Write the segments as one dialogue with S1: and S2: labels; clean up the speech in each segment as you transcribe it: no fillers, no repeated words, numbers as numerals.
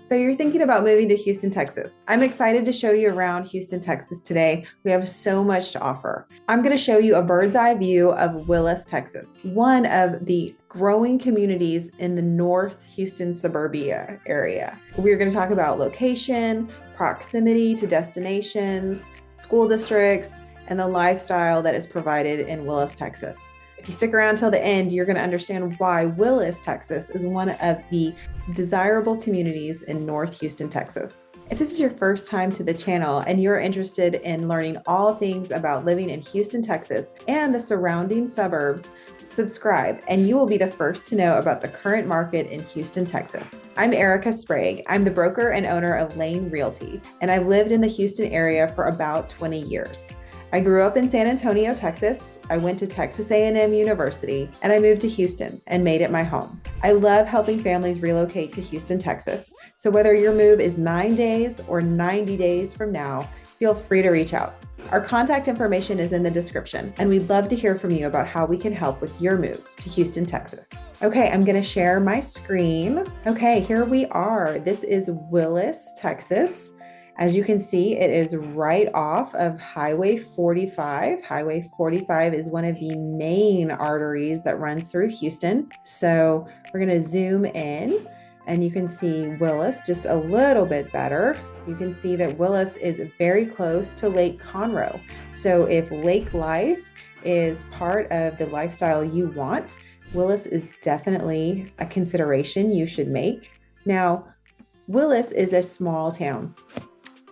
S1: So you're thinking about moving to Houston, Texas. I'm excited to show you around Houston, Texas today. We have so much to offer. I'm going to show you a bird's eye view of Willis, Texas, one of the growing communities in the North Houston suburbia area. We're going to talk about location, proximity to destinations, school districts, and the lifestyle that is provided in Willis, Texas. If you stick around till the end, you're going to understand why Willis, Texas is one of the desirable communities in North Houston, Texas. If this is your first time to the channel and you're interested in learning all things about living in Houston, Texas and the surrounding suburbs, subscribe and you will be the first to know about the current market in Houston, Texas. I'm Erica Sprague. I'm the broker and owner of Lane Realty, and I've lived in the Houston area for about 20 years. I grew up in San Antonio, Texas. I went to Texas A&M University, and I moved to Houston and made it my home. I love helping families relocate to Houston, Texas. So whether your move is 9 days or 90 days from now, feel free to reach out. Our contact information is in the description, and we'd love to hear from you about how we can help with your move to Houston, Texas. Okay, I'm gonna share my screen. Okay, here we are. This is Willis, Texas. As you can see, it is right off of Highway 45. Highway 45 is one of the main arteries that runs through Houston. So we're gonna zoom in and you can see Willis just a little bit better. You can see that Willis is very close to Lake Conroe. So if lake life is part of the lifestyle you want, Willis is definitely a consideration you should make. Now, Willis is a small town.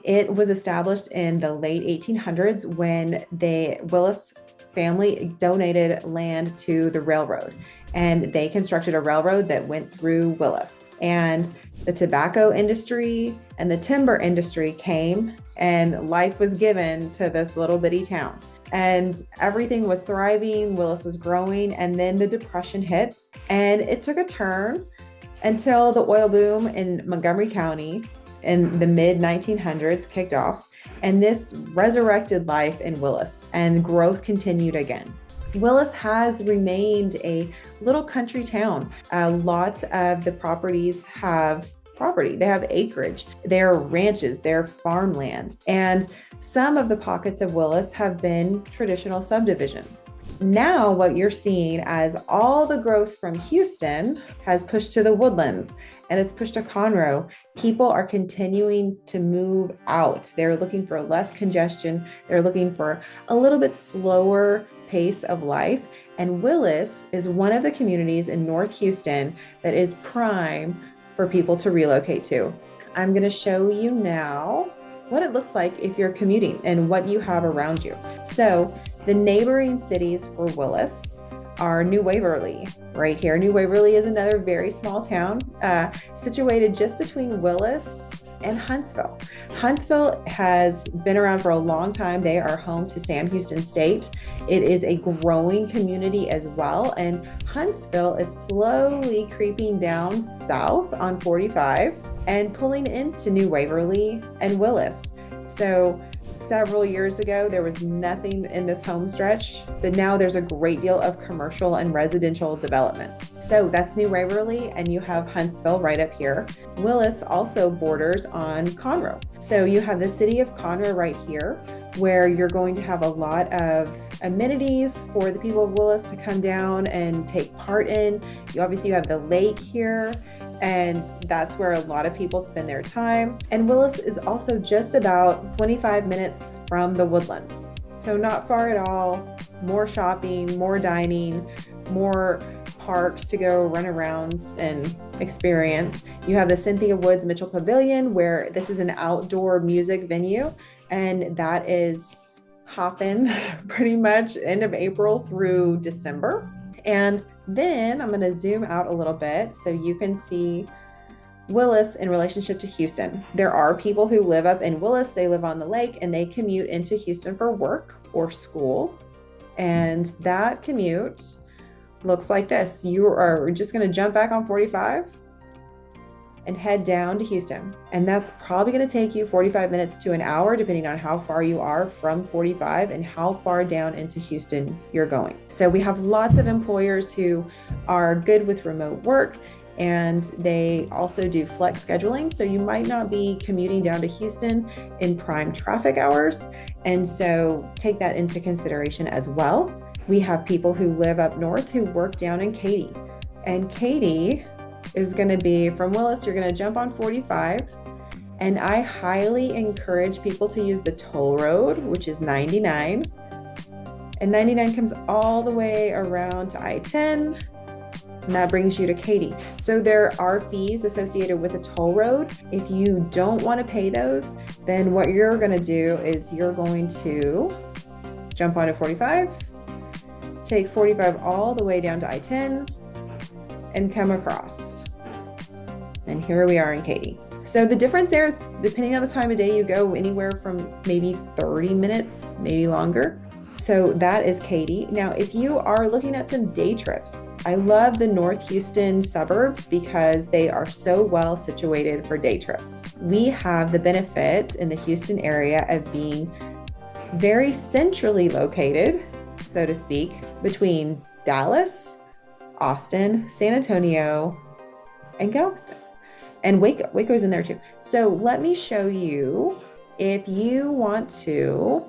S1: It was established in the late 1800s when the Willis family donated land to the railroad, and they constructed a railroad that went through Willis. And the tobacco industry and the timber industry came, and life was given to this little bitty town. And everything was thriving, Willis was growing, and then the Depression hit, and it took a turn until the oil boom in Montgomery County in the mid 1900s kicked off, and this resurrected life in Willis, and growth continued again. Willis has remained a little country town. Lots of the properties have property. They have acreage. They're ranches, they're farmland. And some of the pockets of Willis have been traditional subdivisions. Now what you're seeing as all the growth from Houston has pushed to the Woodlands and it's pushed to Conroe. People are continuing to move out. They're looking for less congestion. They're looking for a little bit slower pace of life. And Willis is one of the communities in North Houston that is prime for people to relocate to. I'm going to show you now what it looks like if you're commuting and what you have around you. So the neighboring cities for Willis are New Waverly, right here. New Waverly is another very small town situated just between Willis and Huntsville. Huntsville has been around for a long time. They are home to Sam Houston State. It is a growing community as well. And Huntsville is slowly creeping down south on 45 and pulling into New Waverly and Willis. So several years ago, there was nothing in this home stretch, but now there's a great deal of commercial and residential development. So that's New Waverly, and you have Huntsville right up here. Willis also borders on Conroe. So you have the city of Conroe right here, where you're going to have a lot of amenities for the people of Willis to come down and take part in. You obviously have the lake here, and that's where a lot of people spend their time. And Willis is also just about 25 minutes from the Woodlands. So not far at all. More shopping, more dining, more parks to go run around and experience. You have the Cynthia Woods Mitchell Pavilion, where this is an outdoor music venue, and that is hopping pretty much end of April through December. And then I'm going to zoom out a little bit so you can see Willis in relationship to Houston. There are people who live up in Willis, they live on the lake, and they commute into Houston for work or school. And that commute looks like this. You are just going to jump back on 45 and head down to Houston. And that's probably going to take you 45 minutes to an hour, depending on how far you are from 45 and how far down into Houston you're going. So we have lots of employers who are good with remote work, And they also do flex scheduling. So you might not be commuting down to Houston in prime traffic hours. And so take that into consideration as well. We have people who live up north who work down in Katy. And Katy is going to be from Willis, you're going to jump on 45. And I highly encourage people to use the toll road, which is 99. And 99 comes all the way around to I-10, and that brings you to Katy. So there are fees associated with the toll road. If you don't want to pay those, then what you're going to do is you're going to jump onto 45, take 45 all the way down to I-10, and come across. And here we are in Katy. So the difference there is, depending on the time of day, you go anywhere from maybe 30 minutes, maybe longer. So that is Katy. Now, if you are looking at some day trips, I love the North Houston suburbs because they are so well situated for day trips. We have the benefit in the Houston area of being very centrally located, so to speak, between Dallas, Austin, San Antonio, and Galveston. And Waco's in there too. So let me show you, if you want to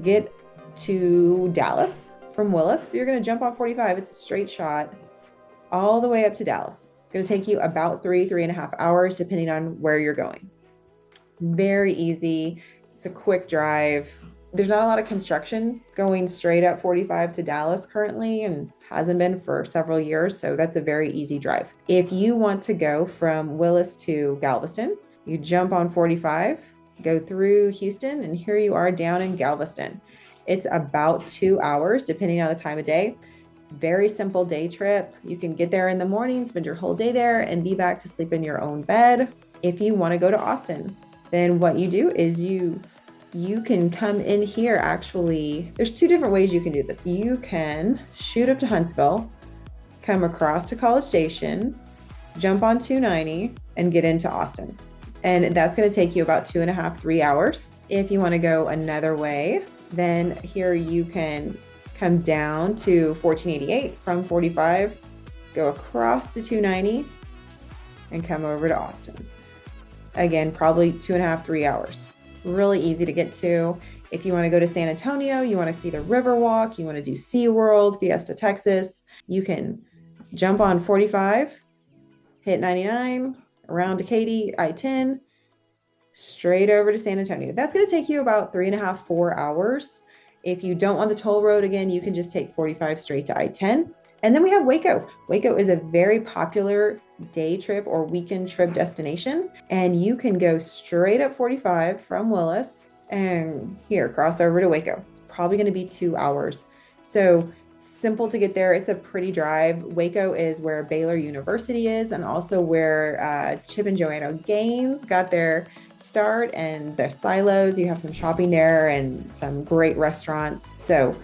S1: get to Dallas from Willis, you're going to jump on 45. It's a straight shot all the way up to Dallas. It's going to take you about 3.5 hours, depending on where you're going. Very easy. It's a quick drive. There's not a lot of construction going straight up 45 to Dallas currently, and hasn't been for several years. So that's a very easy drive. If you want to go from Willis to Galveston, you jump on 45, go through Houston, and here you are down in Galveston. It's about 2 hours, depending on the time of day. Very simple day trip. You can get there in the morning, spend your whole day there, and be back to sleep in your own bed. If you want to go to Austin, then what you do is you can come in here. Actually, there's two different ways you can do this. You can shoot up to Huntsville, come across to College Station, jump on 290, and get into Austin. And that's going to take you about 2.5, 3 hours. If you want to go another way, then here you can come down to 1488 from 45, go across to 290, and come over to Austin. Again, probably 2.5, 3 hours. Really easy to get to. If you want to go to San Antonio, you want to see the Riverwalk, you want to do SeaWorld, Fiesta, Texas, you can jump on 45, hit 99, around to Katy, I-10, straight over to San Antonio. That's going to take you about 3.5, 4 hours. If you don't want the toll road, again, you can just take 45 straight to I-10. And then we have Waco. Waco is a very popular day trip or weekend trip destination. And you can go straight up 45 from Willis and here, cross over to Waco. It's probably going to be 2 hours. So simple to get there. It's a pretty drive. Waco is where Baylor University is, and also where Chip and Joanna Gaines got their start, and the silos. You have some shopping there and some great restaurants. So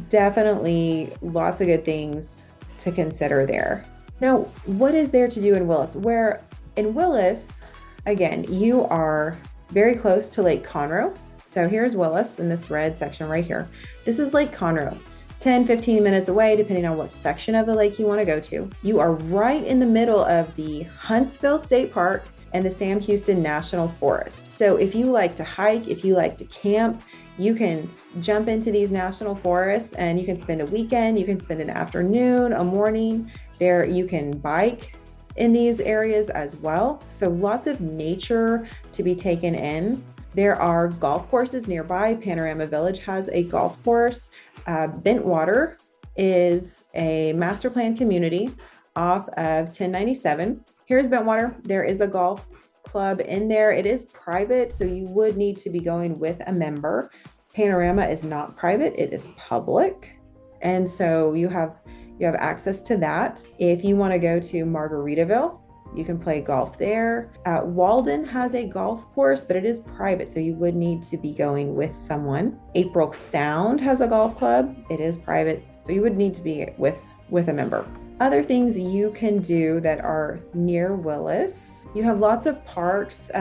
S1: definitely lots of good things to consider there. Now, what is there to do in Willis? Where in Willis, again, you are very close to Lake Conroe. So here's Willis in this red section right here. This is Lake Conroe, 10, 15 minutes away, depending on which section of the lake you want to go to. You are right in the middle of the Huntsville State Park and the Sam Houston National Forest. So if you like to hike, if you like to camp, you can jump into these national forests and you can spend a weekend, you can spend an afternoon, a morning there. You can bike in these areas as well. So lots of nature to be taken in. There are golf courses nearby. Panorama Village has a golf course. Bentwater is a master plan community off of 1097. Here's Bentwater. There is a golf club in there. It is private, so you would need to be going with a member. Panorama is not private, it is public. And so you have access to that. If you want to go to Margaritaville, you can play golf there. Walden has a golf course, but it is private, so you would need to be going with someone. April Sound has a golf club. It is private, so you would need to be with a member. Other things you can do that are near Willis, you have lots of parks.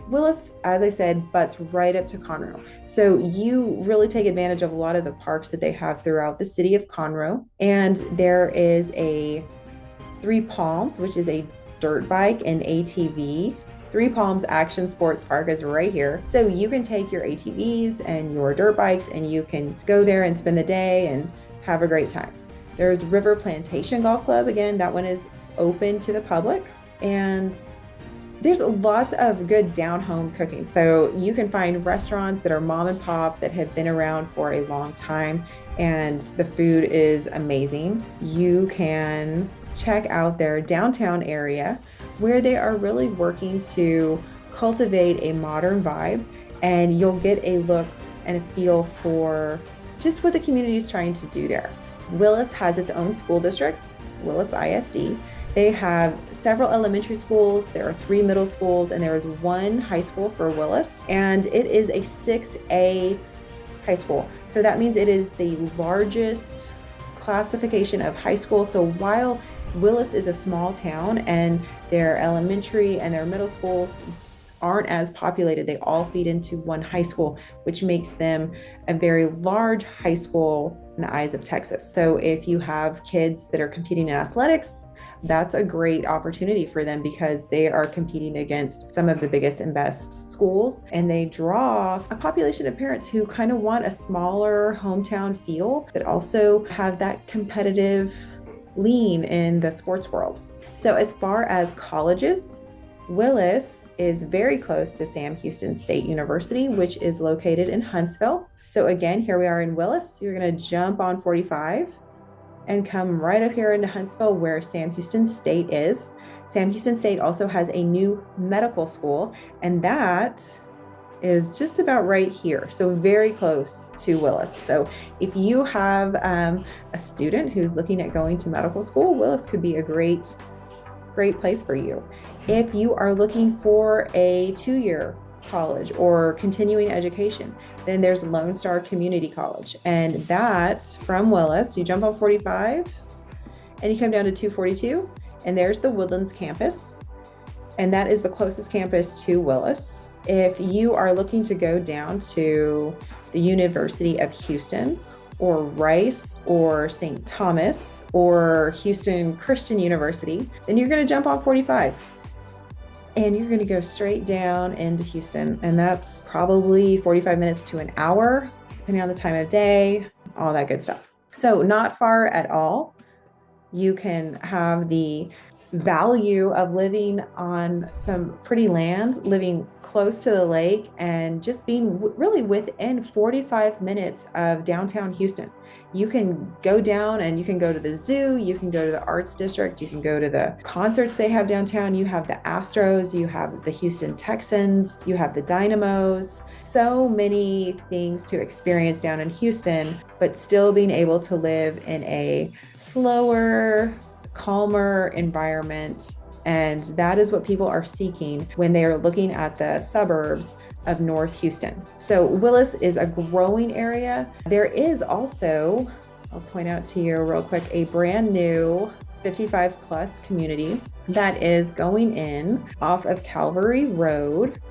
S1: Willis, as I said, butts right up to Conroe. So you really take advantage of a lot of the parks that they have throughout the city of Conroe. And there is a Three Palms, which is a dirt bike and ATV. Three Palms Action Sports Park is right here. So you can take your ATVs and your dirt bikes and you can go there and spend the day and have a great time. There's River Plantation Golf Club. Again, that one is open to the public. And there's lots of good down home cooking. So you can find restaurants that are mom and pop that have been around for a long time, and the food is amazing. You can check out their downtown area where they are really working to cultivate a modern vibe, and you'll get a look and a feel for just what the community is trying to do there. Willis has its own school district, Willis ISD. They have several elementary schools, there are 3 middle schools, and there is 1 high school for Willis, and it is a 6A high school. So that means it is the largest classification of high school. So while Willis is a small town and their elementary and their middle schools aren't as populated, they all feed into 1 high school, which makes them a very large high school in the eyes of Texas. So if you have kids that are competing in athletics, that's a great opportunity for them because they are competing against some of the biggest and best schools, and they draw a population of parents who kind of want a smaller hometown feel, but also have that competitive lean in the sports world. So as far as colleges, Willis is very close to Sam Houston State University, which is located in Huntsville. So again, here we are in Willis. You're going to jump on 45 and come right up here into Huntsville where Sam Houston State is. Sam Houston State also has a new medical school, and that is just about right here. So very close to Willis. So if you have a student who's looking at going to medical school, Willis could be a great place for you. If you are looking for a 2-year college or continuing education, then there's Lone Star Community College, and that from Willis, you jump on 45 and you come down to 242, and there's the Woodlands campus, and that is the closest campus to Willis. If you are looking to go down to the University of Houston or Rice or St. Thomas or Houston Christian University, then you're going to jump on 45. And you're going to go straight down into Houston, and that's probably 45 minutes to an hour, depending on the time of day, all that good stuff. So not far at all. You can have the value of living on some pretty land, living close to the lake, and just being really within 45 minutes of downtown Houston. You can go down and you can go to the zoo, you can go to the arts district, you can go to the concerts they have downtown. You have the Astros, you have the Houston Texans, you have the Dynamos. So many things to experience down in Houston, but still being able to live in a slower, calmer environment. And that is what people are seeking when they are looking at the suburbs of North Houston. So Willis is a growing area. There is also, I'll point out to you real quick, a brand new 55 plus community that is going in off of Calvary Road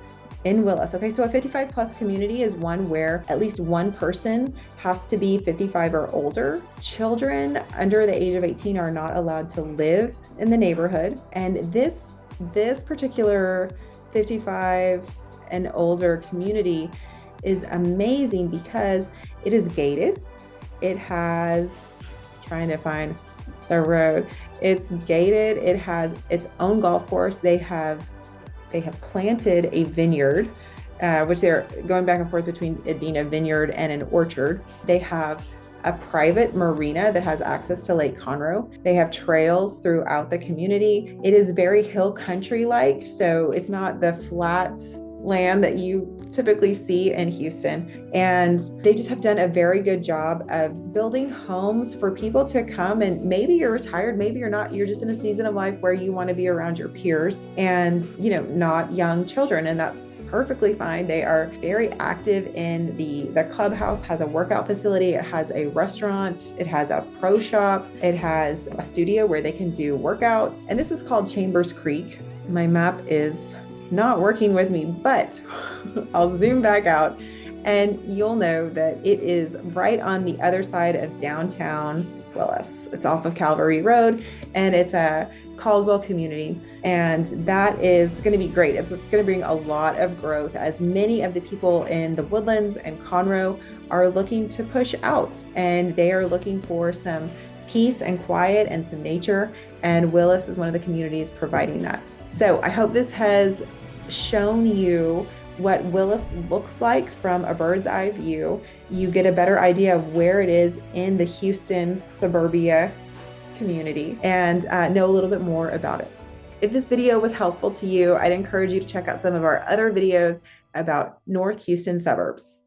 S1: in Willis. Okay, so a 55 plus community is one where at least one person has to be 55 or older. Children under the age of 18 are not allowed to live in the neighborhood. And this particular 55 and older community is amazing because it is gated. It has, trying to find the road, it's gated. It has its own golf course. They have planted a vineyard, which they're going back and forth between it being a vineyard and an orchard. They have a private marina that has access to Lake Conroe. They have trails throughout the community. It is very hill country-like, so it's not the flat land that you typically see in Houston. And they just have done a very good job of building homes for people to come, and maybe you're retired, maybe you're not, you're just in a season of life where you want to be around your peers and, not young children, and that's perfectly fine. They are very active in the clubhouse has a workout facility, it has a restaurant, it has a pro shop, it has a studio where they can do workouts, and this is called Chambers Creek. My map is not working with me, but I'll zoom back out and you'll know that it is right on the other side of downtown Willis. It's off of Calvary Road, and it's a Caldwell community, and that is going to be great. It's going to bring a lot of growth, as many of the people in the Woodlands and Conroe are looking to push out, and they are looking for some peace and quiet and some nature, and Willis is one of the communities providing that. So I hope this has shown you what Willis looks like from a bird's eye view. You get a better idea of where it is in the Houston suburbia community, and know a little bit more about it. If this video was helpful to you, I'd encourage you to check out some of our other videos about North Houston suburbs.